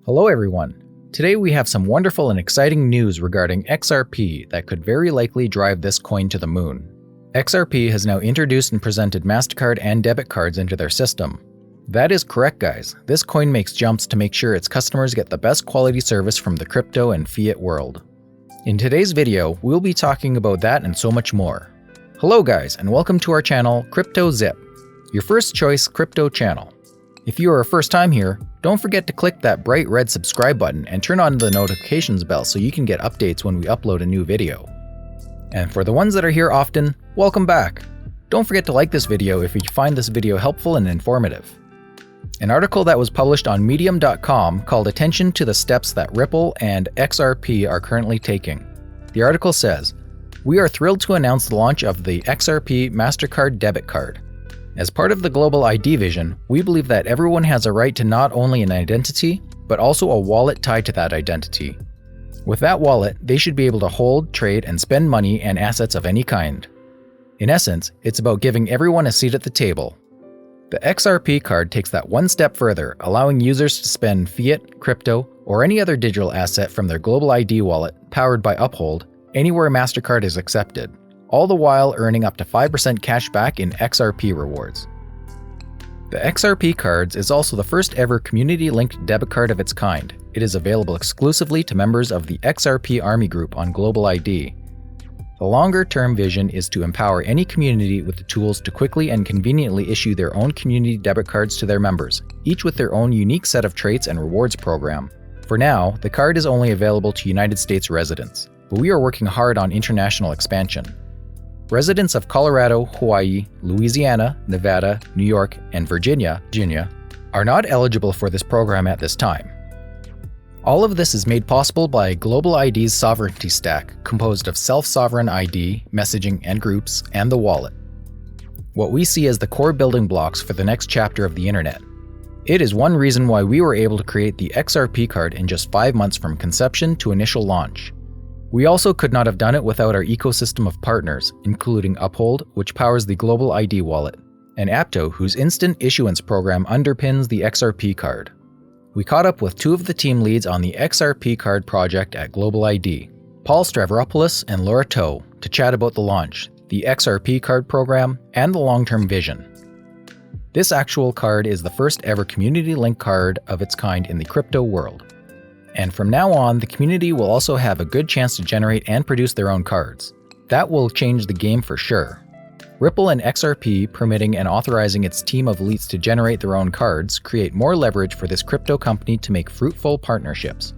Hello everyone. Today we have some wonderful and exciting news regarding XRP that could very likely drive this coin to the moon. XRP has now introduced and presented Master Card and Debit cards into their system. That is correct, guys. This coin makes jumps to make sure its customers get the best quality service from the crypto and fiat world. In today's video, we'll be talking about that and so much more. Hello guys, and welcome to our channel, Crypto Zip, your first choice crypto channel. If you are a first time here, don't forget to click that bright red subscribe button and turn on the notifications bell so you can get updates when we upload a new video. And for the ones that are here often, welcome back. Don't forget to like this video if you find this video helpful and informative. An article that was published on medium.com called attention to the steps that Ripple and XRP are currently taking. The article says, "We are thrilled to announce the launch of the XRP Master Card Debit Card. As part of the global ID vision, we believe that everyone has a right to not only an identity, but also a wallet tied to that identity. With that wallet, they should be able to hold, trade, and spend money and assets of any kind. In essence, it's about giving everyone a seat at the table." The XRP card takes that one step further, allowing users to spend fiat, crypto, or any other digital asset from their global ID wallet, powered by Uphold, anywhere MasterCard is accepted, all the while earning up to 5% cash back in XRP rewards. The XRP Cards is also the first ever community-linked debit card of its kind. It is available exclusively to members of the XRP Army Group on Global ID. The longer-term vision is to empower any community with the tools to quickly and conveniently issue their own community debit cards to their members, each with their own unique set of traits and rewards program. For now, the card is only available to United States residents, but we are working hard on international expansion. Residents of Colorado, Hawaii, Louisiana, Nevada, New York, and Virginia are not eligible for this program at this time. All of this is made possible by Global ID's sovereignty stack, composed of self-sovereign ID, messaging, and groups, and the wallet. What we see as the core building blocks for the next chapter of the internet. It is one reason why we were able to create the XRP card in just 5 months from conception to initial launch. We also could not have done it without our ecosystem of partners, including Uphold, which powers the Global ID wallet, and Apto, whose instant issuance program underpins the XRP card. We caught up with two of the team leads on the XRP card project at Global ID, Paul Stavropoulos and Laura Toe, to chat about the launch, the XRP card program, and the long-term vision. This actual card is the first ever community-linked card of its kind in the crypto world. And from now on, the community will also have a good chance to generate and produce their own cards. That will change the game for sure. Ripple and XRP permitting and authorizing its team of elites to generate their own cards create more leverage for this crypto company to make fruitful partnerships.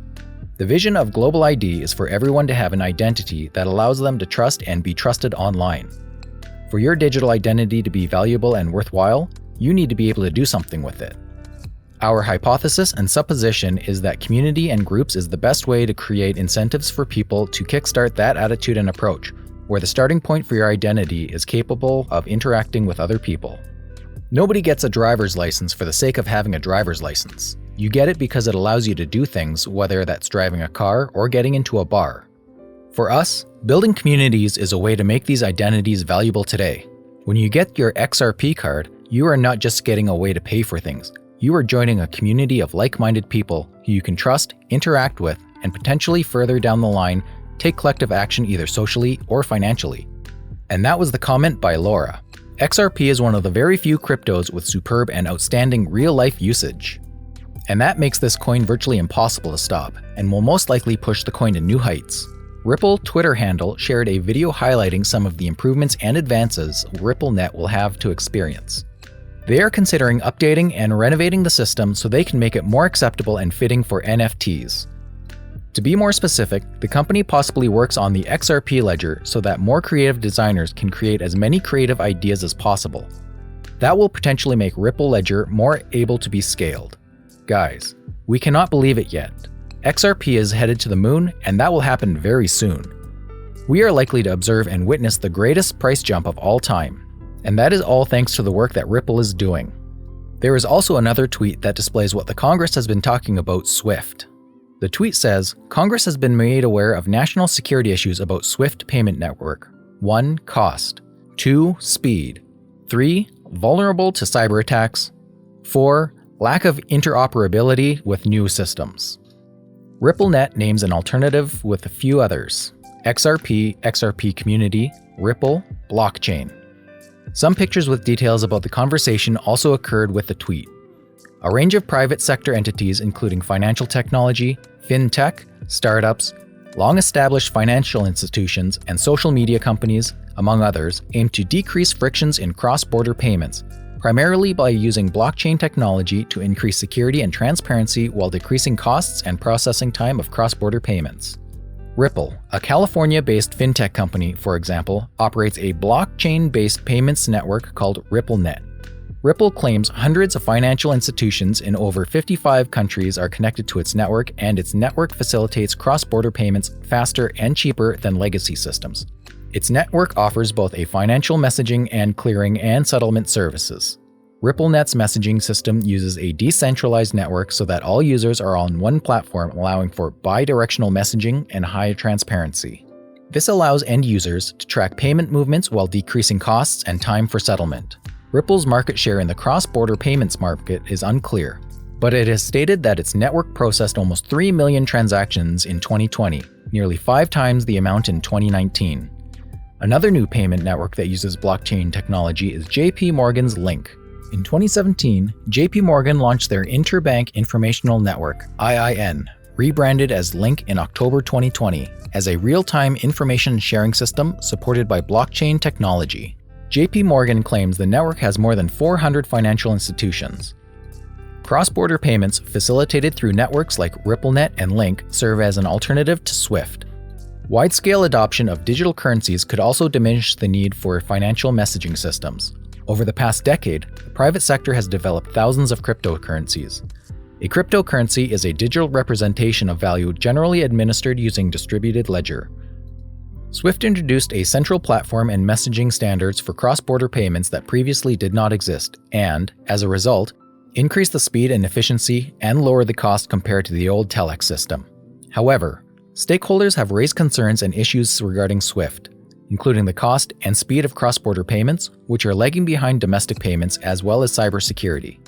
The vision of Global ID is for everyone to have an identity that allows them to trust and be trusted online. For your digital identity to be valuable and worthwhile, you need to be able to do something with it. Our hypothesis and supposition is that community and groups is the best way to create incentives for people to kickstart that attitude and approach, where the starting point for your identity is capable of interacting with other people. Nobody gets a driver's license for the sake of having a driver's license. You get it because it allows you to do things, whether that's driving a car or getting into a bar. For us, building communities is a way to make these identities valuable today. When you get your XRP card, you are not just getting a way to pay for things. You are joining a community of like-minded people who you can trust, interact with, and potentially further down the line, take collective action either socially or financially. And that was the comment by Laura. XRP is one of the very few cryptos with superb and outstanding real-life usage. And that makes this coin virtually impossible to stop, and will most likely push the coin to new heights. Ripple Twitter handle shared a video highlighting some of the improvements and advances RippleNet will have to experience. They are considering updating and renovating the system so they can make it more acceptable and fitting for NFTs. To be more specific, the company possibly works on the XRP ledger so that more creative designers can create as many creative ideas as possible. That will potentially make Ripple Ledger more able to be scaled. Guys, we cannot believe it yet. XRP is headed to the moon, and that will happen very soon. We are likely to observe and witness the greatest price jump of all time. And that is all thanks to the work that Ripple is doing. There is also another tweet that displays what the Congress has been talking about SWIFT. The tweet says, Congress has been made aware of national security issues about SWIFT payment network. 1. Cost. 2. Speed. 3. Vulnerable to cyber attacks. 4. lack of interoperability with new systems. RippleNet names an alternative with a few others: XRP, XRP Community, Ripple, Blockchain. Some pictures with details about the conversation also occurred with the tweet. A range of private sector entities including financial technology, fintech, startups, long-established financial institutions, and social media companies, among others, aim to decrease frictions in cross-border payments, primarily by using blockchain technology to increase security and transparency while decreasing costs and processing time of cross-border payments. Ripple, a California-based fintech company, for example, operates a blockchain-based payments network called RippleNet. Ripple claims hundreds of financial institutions in over 55 countries are connected to its network, and its network facilitates cross-border payments faster and cheaper than legacy systems. Its network offers both a financial messaging and clearing and settlement services. RippleNet's messaging system uses a decentralized network so that all users are on one platform, allowing for bi-directional messaging and high transparency. This allows end users to track payment movements while decreasing costs and time for settlement. Ripple's market share in the cross-border payments market is unclear, but it has stated that its network processed almost 3 million transactions in 2020, nearly 5 times the amount in 2019. Another new payment network that uses blockchain technology is JP Morgan's Link. In 2017, JP Morgan launched their Interbank Informational Network, IIN, rebranded as Link in October 2020, as a real-time information sharing system supported by blockchain technology. JP Morgan claims the network has more than 400 financial institutions. Cross-border payments facilitated through networks like RippleNet and Link serve as an alternative to SWIFT. Wide-scale adoption of digital currencies could also diminish the need for financial messaging systems. Over the past decade, the private sector has developed thousands of cryptocurrencies. A cryptocurrency is a digital representation of value generally administered using distributed ledger. SWIFT introduced a central platform and messaging standards for cross-border payments that previously did not exist and, as a result, increased the speed and efficiency and lowered the cost compared to the old telex system. However, stakeholders have raised concerns and issues regarding SWIFT, including the cost and speed of cross-border payments, which are lagging behind domestic payments, as well as cybersecurity.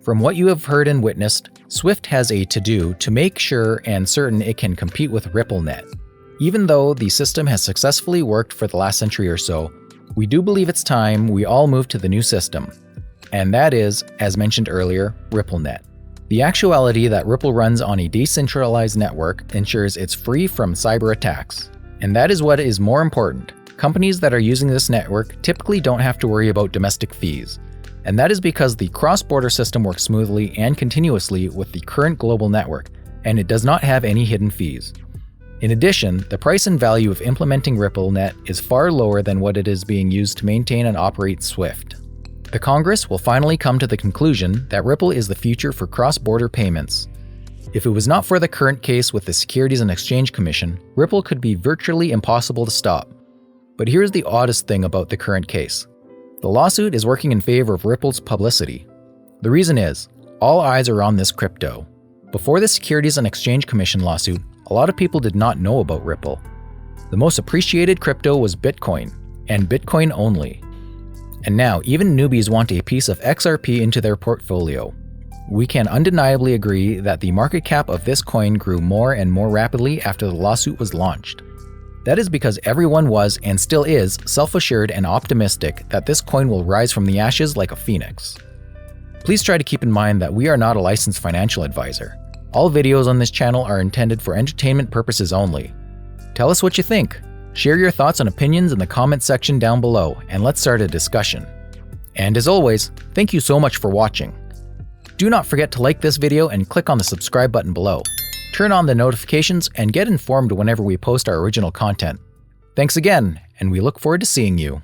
From what you have heard and witnessed, SWIFT has a to-do to make sure and certain it can compete with RippleNet. Even though the system has successfully worked for the last century or so, we do believe it's time we all move to the new system. And that is, as mentioned earlier, RippleNet. The actuality that Ripple runs on a decentralized network ensures it's free from cyber attacks. And that is what is more important. Companies that are using this network typically don't have to worry about domestic fees. And that is because the cross-border system works smoothly and continuously with the current global network, and it does not have any hidden fees. In addition, the price and value of implementing RippleNet is far lower than what it is being used to maintain and operate SWIFT. The Congress will finally come to the conclusion that Ripple is the future for cross-border payments. If it was not for the current case with the Securities and Exchange Commission, Ripple could be virtually impossible to stop. But here's the oddest thing about the current case. The lawsuit is working in favor of Ripple's publicity. The reason is, all eyes are on this crypto. Before the Securities and Exchange Commission lawsuit, a lot of people did not know about Ripple. The most appreciated crypto was Bitcoin, and Bitcoin only. And now, even newbies want a piece of XRP into their portfolio. We can undeniably agree that the market cap of this coin grew more and more rapidly after the lawsuit was launched. That is because everyone was, and still is, self-assured and optimistic that this coin will rise from the ashes like a phoenix. Please try to keep in mind that we are not a licensed financial advisor. All videos on this channel are intended for entertainment purposes only. Tell us what you think. Share your thoughts and opinions in the comment section down below, and let's start a discussion. And as always, thank you so much for watching. Do not forget to like this video and click on the subscribe button below. Turn on the notifications and get informed whenever we post our original content. Thanks again, and we look forward to seeing you.